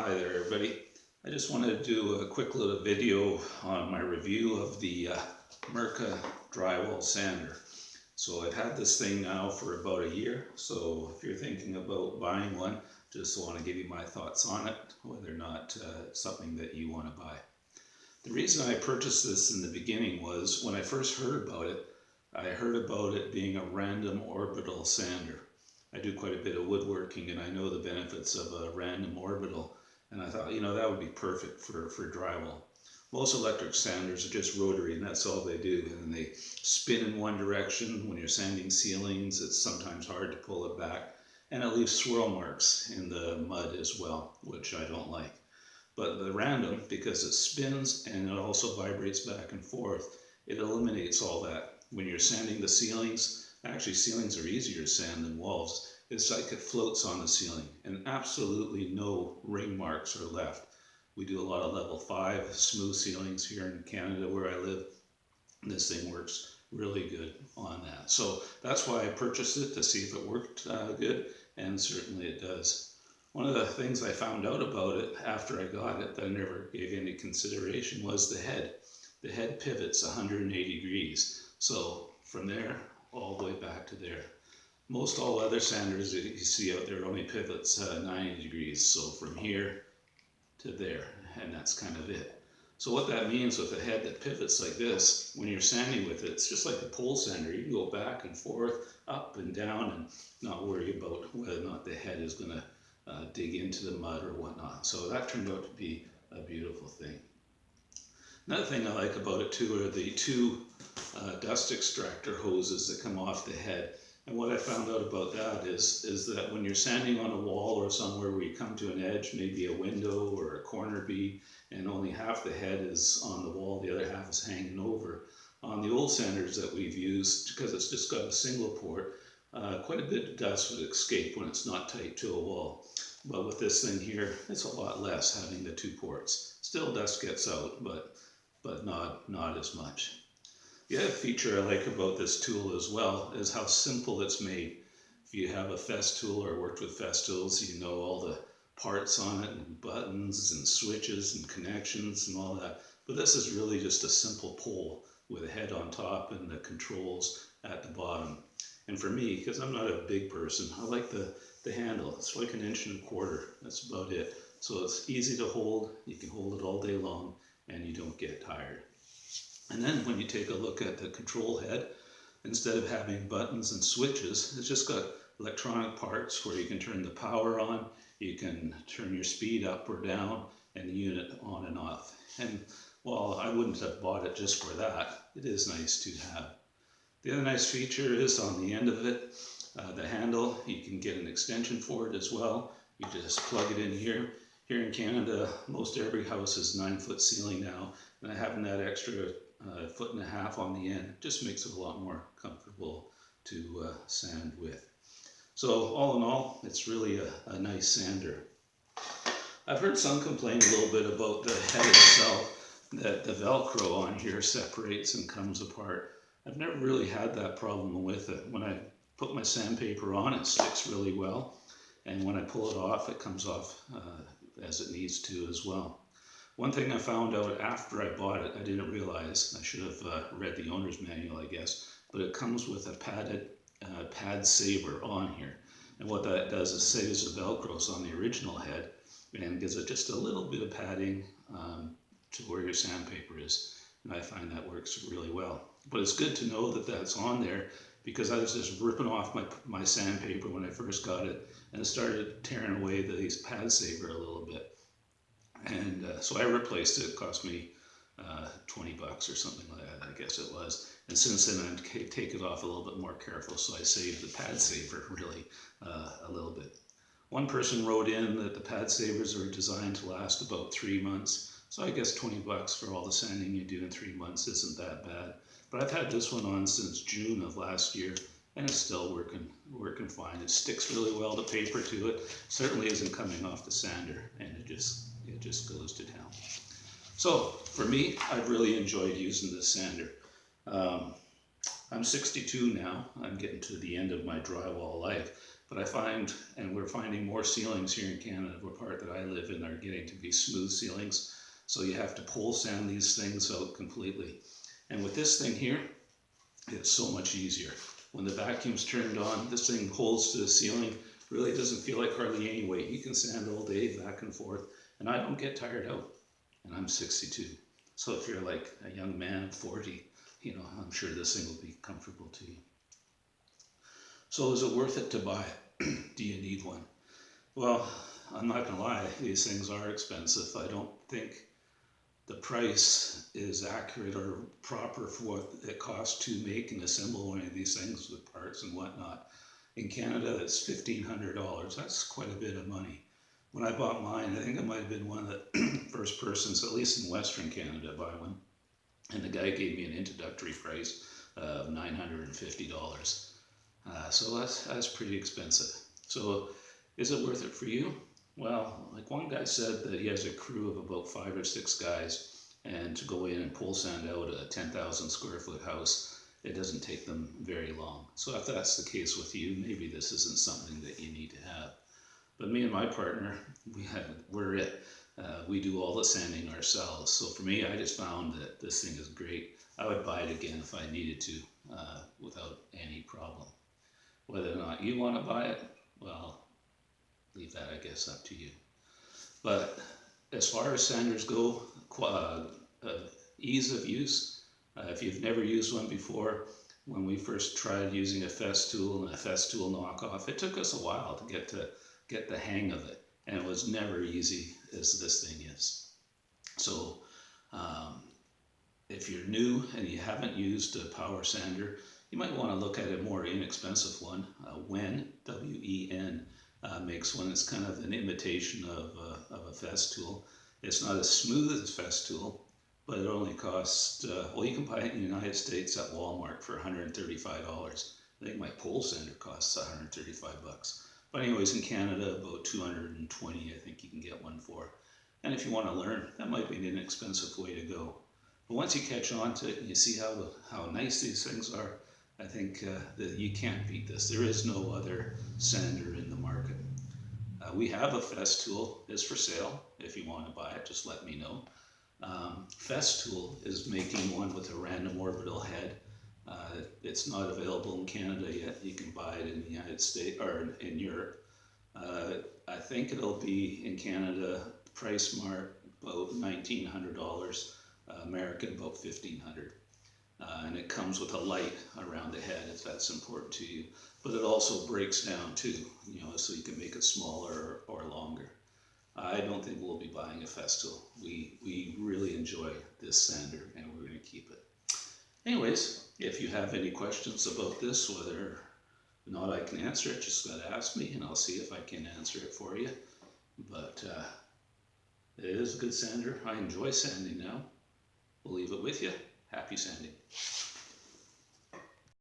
Hi there everybody. I just wanted to do a quick little video on my review of the Mirka drywall sander. So I've had this thing now for about a year, so if you're thinking about buying one, just want to give you my thoughts on it, whether or not it's something that you want to buy. The reason I purchased this in the beginning was when I first heard about it, I heard about it being a random orbital sander. I do quite a bit of woodworking and I know the benefits of a random orbital, and I thought, that would be perfect for drywall. Most electric sanders are just rotary and that's all they do, and they spin in one direction. When you're sanding ceilings, it's sometimes hard to pull it back, and it leaves swirl marks in the mud as well, which I don't like. But the random, because it spins and it also vibrates back and forth, it eliminates all that. When you're sanding the ceilings, actually ceilings are easier to sand than walls. It's like it floats on the ceiling and absolutely no ring marks are left. We do a lot of level 5 smooth ceilings here in Canada where I live. This thing works really good on that. So that's why I purchased it, to see if it worked good, and certainly it does. One of the things I found out about it after I got it that I never gave any consideration was the head. The head pivots 180 degrees. So from there all the way back to there. Most all other sanders that you see out there only pivots 90 degrees. So from here to there, and that's kind of it. So what that means with a head that pivots like this, when you're sanding with it, it's just like a pole sander. You can go back and forth, up and down, and not worry about whether or not the head is going to dig into the mud or whatnot. So that turned out to be a beautiful thing. Another thing I like about it too are the two dust extractor hoses that come off the head. And what I found out about that is that when you're sanding on a wall or somewhere where you come to an edge, maybe a window or a corner bead, and only half the head is on the wall, the other half is hanging over. On the old sanders that we've used, because it's just got a single port, quite a bit of dust would escape when it's not tight to a wall. But with this thing here, it's a lot less having the two ports. Still dust gets out, but not as much. The other feature I like about this tool as well is how simple it's made. If you have a Festool or worked with Festools, you know all the parts on it and buttons and switches and connections and all that. But this is really just a simple pole with a head on top and the controls at the bottom. And for me, because I'm not a big person, I like the handle. It's like 1.25 inches. That's about it. So it's easy to hold. You can hold it all day long and you don't get tired. And then when you take a look at the control head, instead of having buttons and switches, it's just got electronic parts where you can turn the power on, you can turn your speed up or down, and the unit on and off. And while I wouldn't have bought it just for that, it is nice to have. The other nice feature is on the end of it, the handle, you can get an extension for it as well. You just plug it in here. Here in Canada, most every house is 9-foot ceiling now, and having that extra 1.5 feet on the end just makes it a lot more comfortable to sand with. So all in all, it's really a nice sander. I've heard some complain a little bit about the head itself, that the Velcro on here separates and comes apart. I've never really had that problem with it. When I put my sandpaper on, it sticks really well, and when I pull it off, it comes off as it needs to as well. One thing I found out after I bought it, I didn't realize, I should have read the owner's manual I guess, but it comes with a padded pad saver on here. And what that does is saves the Velcros on the original head and gives it just a little bit of padding to where your sandpaper is. And I find that works really well. But it's good to know that that's on there, because I was just ripping off my sandpaper when I first got it, and it started tearing away the pad saver a little bit. And so I replaced it. It cost me $20 or something like that, I guess it was. And since then I've taken it off a little bit more careful, so I saved the pad saver really a little bit. One person wrote in that the pad savers are designed to last about 3 months. So I guess $20 for all the sanding you do in 3 months isn't that bad. But I've had this one on since June of last year, and it's still working fine. It sticks really well to paper to it. Certainly isn't coming off the sander, and it just goes to town. So for me, I've really enjoyed using this sander. I'm 62 now. I'm getting to the end of my drywall life, But I find, and we're finding more ceilings here in Canada, the part that I live in, are getting to be smooth ceilings. So you have to pole sand these things out completely. And with this thing here, it's so much easier. When the vacuum's turned on, this thing holds to the ceiling. Really doesn't feel like hardly any weight. You can sand all day back and forth, and I don't get tired out. And I'm 62. So if you're like a young man of 40, I'm sure this thing will be comfortable to you. So is it worth it to buy it? Do you need one? Well, I'm not gonna lie, these things are expensive. I don't think the price is accurate or proper for what it costs to make and assemble one of these things with parts and whatnot. In Canada, it's $1,500. That's quite a bit of money. When I bought mine, I think I might have been one of the first persons, at least in Western Canada, to buy one. And the guy gave me an introductory price of $950. So that's pretty expensive. So is it worth it for you? Well, like one guy said that he has a crew of about 5 or 6 guys, and to go in and pole sand out a 10,000 square foot house, it doesn't take them very long. So if that's the case with you, maybe this isn't something that you need to have. But me and my partner, we're it. We do all the sanding ourselves. So for me, I just found that this thing is great. I would buy it again if I needed to, without any problem. Whether or not you want to buy it, well, leave that, I guess, up to you. But as far as sanders go, ease of use, if you've never used one before, when we first tried using a Festool and a Festool knockoff, it took us a while to get the hang of it, and it was never easy as this thing is. So if you're new and you haven't used a power sander, you might want to look at a more inexpensive one. Wen, W-E-N, makes one. It's kind of an imitation of a Festool. It's not as smooth as Festool, but it only costs, well, you can buy it in the United States at Walmart for $135. I think my pole sander costs $135. But anyways, in Canada, about $220, I think you can get one for. And if you want to learn, that might be an inexpensive way to go. But once you catch on to it and you see how nice these things are, I think that you can't beat this. There is no other sander in the market. We have a Festool. It's for sale. If you want to buy it, just let me know. Festool is making one with a random orbital head. It's not available in Canada yet. You can buy it in the United States or in Europe. I think it'll be in Canada, price mark about $1,900, American about $1,500. And it comes with a light around the head if that's important to you. But it also breaks down too, so you can make it smaller or longer. I don't think we'll be buying a Festool. We really enjoy this sander and we're going to keep it. Anyways, if you have any questions about this, whether or not I can answer it, just got to ask me and I'll see if I can answer it for you. But it is a good sander. I enjoy sanding now. We'll leave it with you. Happy sanding.